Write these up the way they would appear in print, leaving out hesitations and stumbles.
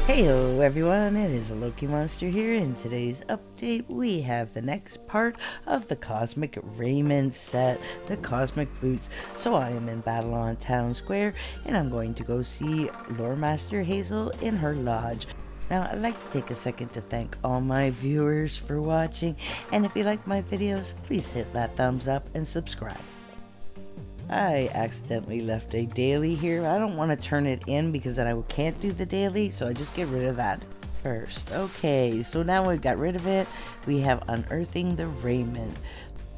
Heyo everyone, it is a Loki Monster here. In today's update we have the next part of the Cosmic Raiment set, the Cosmic Boots. So I am in Babylon Town Square and I'm going to go see Lore Master Hazel in her lodge. Now I'd like to take a second to thank all my viewers for watching, and if you like my videos, please hit that thumbs up and subscribe. I accidentally left a daily here. I don't want to turn it in because then I can't do the daily, so I just get rid of that first. Okay, so now we've got rid of it. We have unearthing the raiment.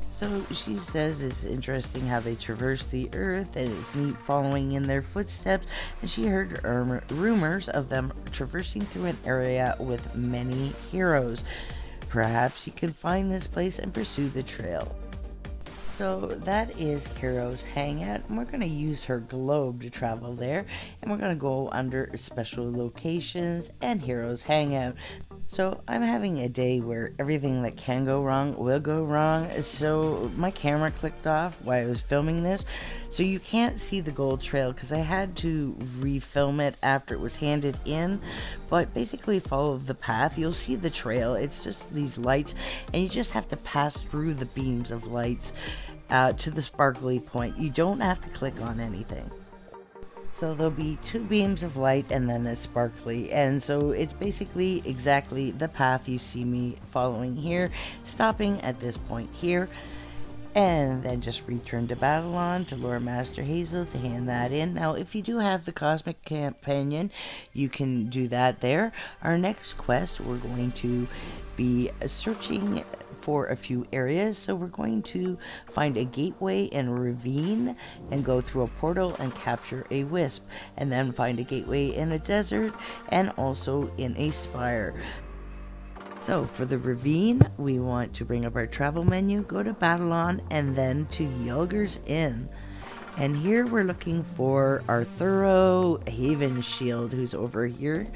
So she says it's interesting how they traverse the earth and it's neat following in their footsteps, and she heard rumors of them traversing through an area with many heroes. Perhaps you can find this place and pursue the trail. So that is Heroes Hangout, and we're going to use her globe to travel there, and we're going to go under special locations and Heroes Hangout. So I'm having a day where everything that can go wrong will go wrong. So my camera clicked off while I was filming this, so you can't see the gold trail because I had to refilm it after it was handed in. But basically follow the path, you'll see the trail. It's just these lights, and you just have to pass through the beams of lights to the sparkly point. You don't have to click on anything. So there'll be two beams of light and then a sparkly, and so it's basically exactly the path you see me following here, stopping at this point here, and then just return to Babylon to Lore Master Hazel to hand that in. Now if you do have the Cosmic Companion, you can do that there. Our next quest, we're going to be searching for a few areas, so we're going to find a gateway and ravine and go through a portal and capture a wisp, and then find a gateway in a desert and also in a spire. So for the ravine, we want to bring up our travel menu, go to Babylon, and then to Yelger's Inn. And here we're looking for our Thorough Haven Shield, who's over here.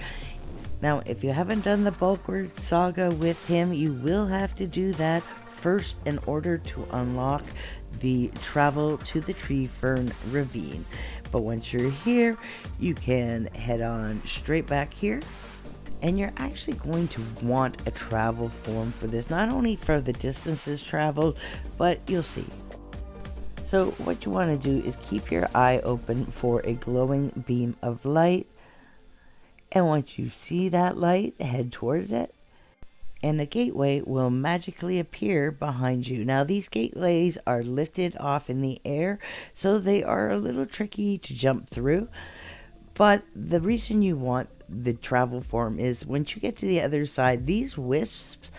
Now, if you haven't done the Bulkward Saga with him, you will have to do that first in order to unlock the travel to the Tree Fern Ravine. But once you're here, you can head on straight back here. And you're actually going to want a travel form for this, not only for the distances traveled, but you'll see. So what you want to do is keep your eye open for a glowing beam of light. And once you see that light, head towards it, and a gateway will magically appear behind you. Now these gateways are lifted off in the air, so they are a little tricky to jump through. But the reason you want the travel form is once you get to the other side, these wisps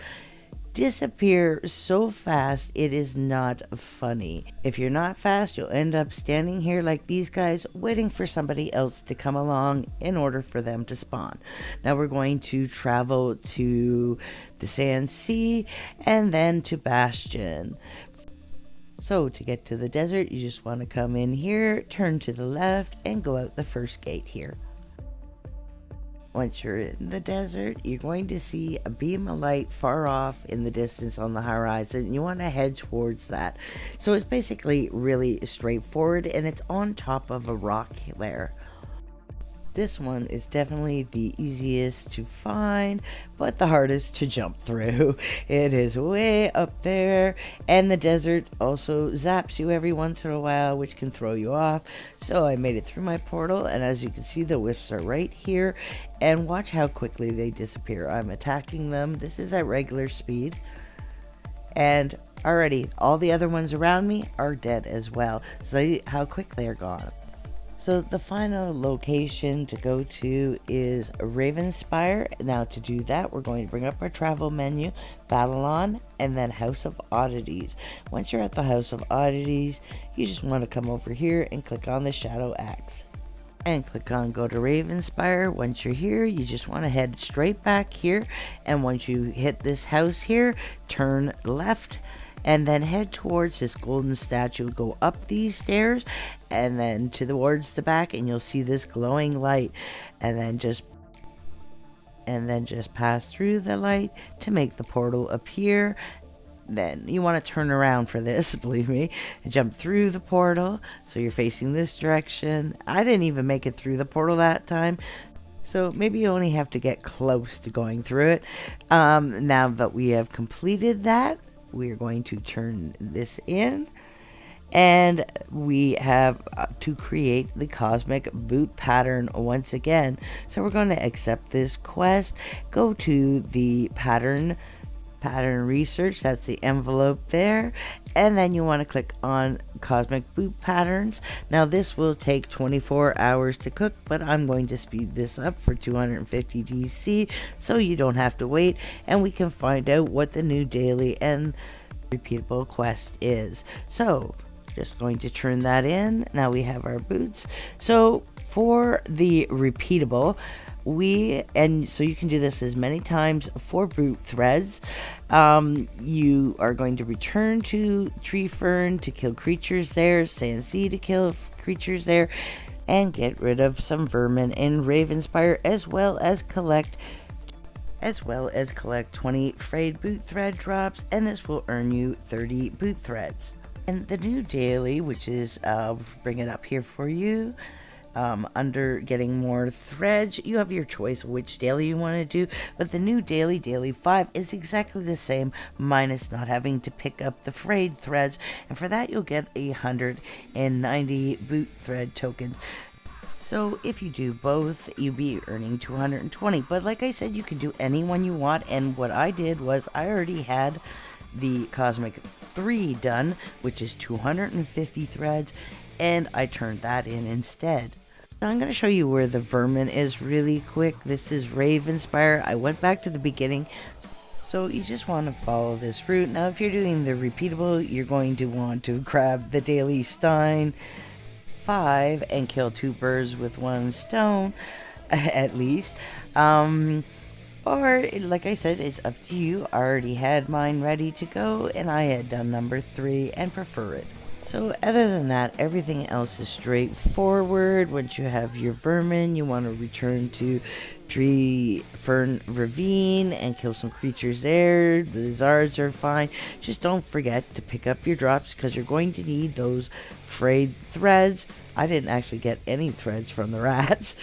disappear so fast it is not funny. If you're not fast, you'll end up standing here like these guys waiting for somebody else to come along in order for them to spawn. Now we're going to travel to the Sand Sea and then to Bastion. So to get to the desert, you just want to come in here, turn to the left, and go out the first gate here. Once you're in the desert, you're going to see a beam of light far off in the distance on the horizon, and you want to head towards that. So it's basically really straightforward, and it's on top of a rock there. This one is definitely the easiest to find, but the hardest to jump through. It is way up there, and the desert also zaps you every once in a while, which can throw you off. So I made it through my portal, and as you can see, the wisps are right here, and watch how quickly they disappear. I'm attacking them. This is at regular speed, and already all the other ones around me are dead as well. So how quick they're gone. So the final location to go to is Ravenspire. Now to do that, we're going to bring up our travel menu, Babylon, and then House of Oddities. Once you're at the House of Oddities, you just want to come over here and click on the Shadow Axe. And click on Go to Ravenspire. Once you're here, you just want to head straight back here. And once you hit this house here, turn left. And then head towards this golden statue. Go up these stairs and then towards the back, and you'll see this glowing light. And then just pass through the light to make the portal appear. Then you want to turn around for this, believe me, and jump through the portal. So you're facing this direction. I didn't even make it through the portal that time. So maybe you only have to get close to going through it. Now that we have completed that, we're going to turn this in. And we have to create the cosmic boot pattern once again. So we're going to accept this quest, go to the pattern research, that's the envelope there, and then you want to click on cosmic boot patterns. Now this will take 24 hours to cook, but I'm going to speed this up for 250 DC so you don't have to wait, and we can find out what the new daily and repeatable quest is. So just going to turn that in. Now we have our boots. So for the repeatable, so you can do this as many times for boot threads. You are going to return to Tree Fern to kill creatures there, Sand Sea to kill creatures there, and get rid of some vermin in Ravenspire, as well as collect 20 frayed boot thread drops, and this will earn you 30 boot threads. And the new daily, which is, bring it up here for you, under getting more threads, you have your choice which daily you want to do, but the new daily 5 is exactly the same, minus not having to pick up the frayed threads, and for that you'll get 190 boot thread tokens. So if you do both, you'll be earning 220, but like I said, you can do any one you want, and what I did was I already had the Cosmic 3 done, which is 250 threads, and I turned that in instead. Now I'm going to show you where the vermin is really quick. This is Ravenspire. I went back to the beginning, so you just want to follow this route. Now if you're doing the repeatable, you're going to want to grab the daily Stein 5 and kill 2 birds with 1 stone, at least. Or, like I said, it's up to you. I already had mine ready to go, and I had done number 3 and prefer it. So, other than that, everything else is straightforward. Once you have your vermin, you want to return to Tree Fern Ravine and kill some creatures there. The Zards are fine. Just don't forget to pick up your drops because you're going to need those frayed threads. I didn't actually get any threads from the rats.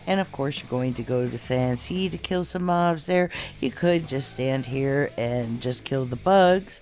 And of course you're going to go to Sand Sea to kill some mobs there. You could just stand here and just kill the bugs,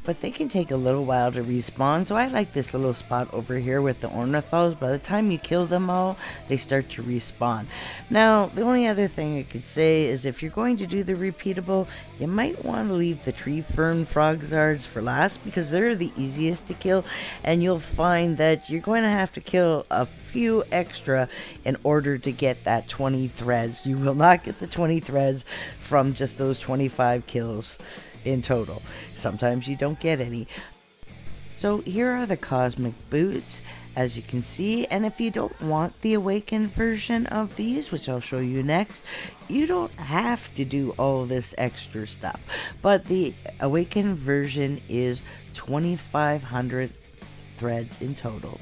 but they can take a little while to respawn, so I like this little spot over here with the ornithos. By the time you kill them all, they start to respawn. Now, the only other thing I could say is if you're going to do the repeatable, you might want to leave the Tree Fern Frog Zards for last, because they're the easiest to kill, and you'll find that you're going to have to kill a few extra in order to get that 20 threads. You will not get the 20 threads from just those 25 kills in total. Sometimes you don't get any. So here are the cosmic boots, as you can see, and if you don't want the awakened version of these, which I'll show you next, you don't have to do all this extra stuff, but the awakened version is 2,500 threads in total.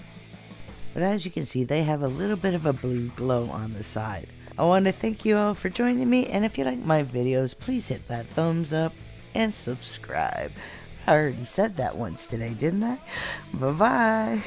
But as you can see, they have a little bit of a blue glow on the side. I want to thank you all for joining me, and if you like my videos, please hit that thumbs up and subscribe. I already said that once today, didn't I? Bye-bye.